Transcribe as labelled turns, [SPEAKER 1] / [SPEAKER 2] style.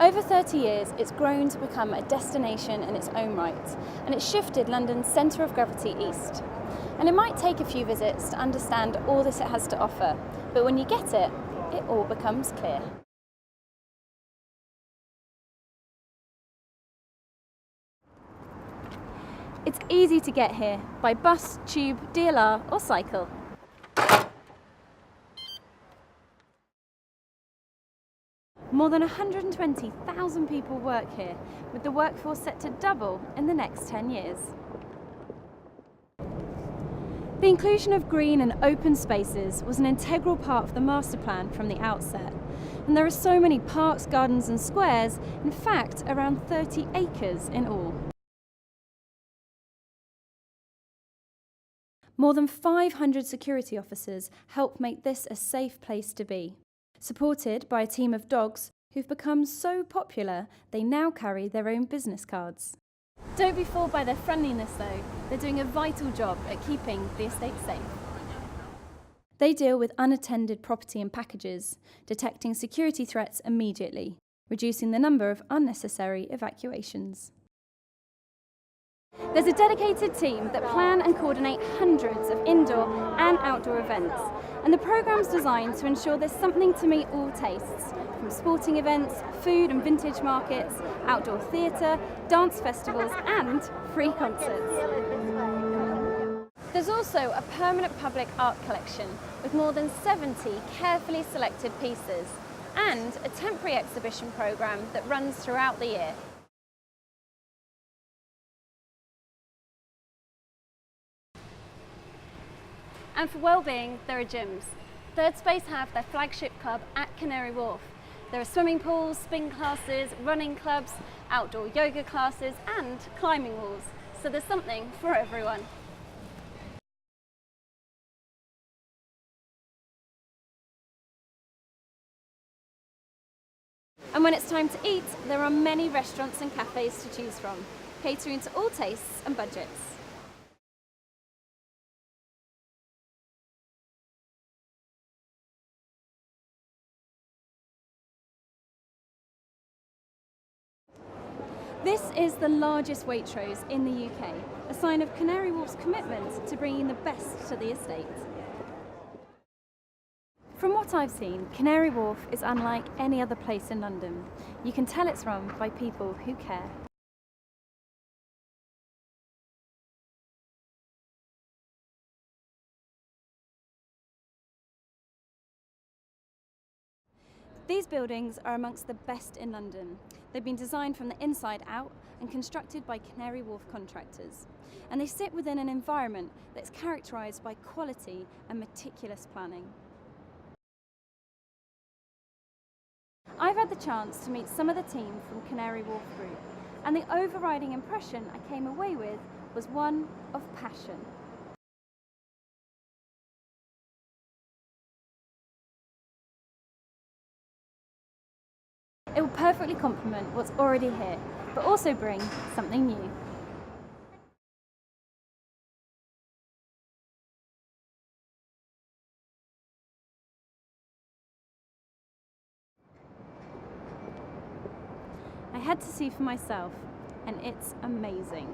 [SPEAKER 1] Over 30 years, it's grown to become a destination in its own right, and it's shifted London's centre of gravity east. And it might take a few visits to understand all that it has to offer, but when you get it, it all becomes clear. It's easy to get here by bus, tube, DLR or cycle. More than 120,000 people work here, with the workforce set to double in the next 10 years. The inclusion of green and open spaces was an integral part of the master plan from the outset. And there are so many parks, gardens and squares, in fact around 30 acres in all. More than 500 security officers help make this a safe place to be, supported by a team of dogs who've become so popular they now carry their own business cards. Don't be fooled by their friendliness though, they're doing a vital job at keeping the estate safe. They deal with unattended property and packages, detecting security threats immediately, reducing the number of unnecessary evacuations. There's a dedicated team that plan and coordinate hundreds of indoor and outdoor events, and the programme's designed to ensure there's something to meet all tastes, from sporting events, food and vintage markets, outdoor theatre, dance festivals and free concerts. There's also a permanent public art collection with more than 70 carefully selected pieces, and a temporary exhibition programme that runs throughout the year. And for well-being, there are gyms. Third Space have their flagship club at Canary Wharf. There are swimming pools, spin classes, running clubs, outdoor yoga classes and climbing walls. So there's something for everyone. And when it's time to eat, there are many restaurants and cafes to choose from, catering to all tastes and budgets. This is the largest Waitrose in the UK, a sign of Canary Wharf's commitment to bringing the best to the estate. From what I've seen, Canary Wharf is unlike any other place in London. You can tell it's run by people who care. These buildings are amongst the best in London. They've been designed from the inside out and constructed by Canary Wharf contractors. And they sit within an environment that's characterised by quality and meticulous planning. I've had the chance to meet some of the team from Canary Wharf Group, and the overriding impression I came away with was one of passion. It will perfectly complement what's already here, but also bring something new. I had to see for myself, and it's amazing.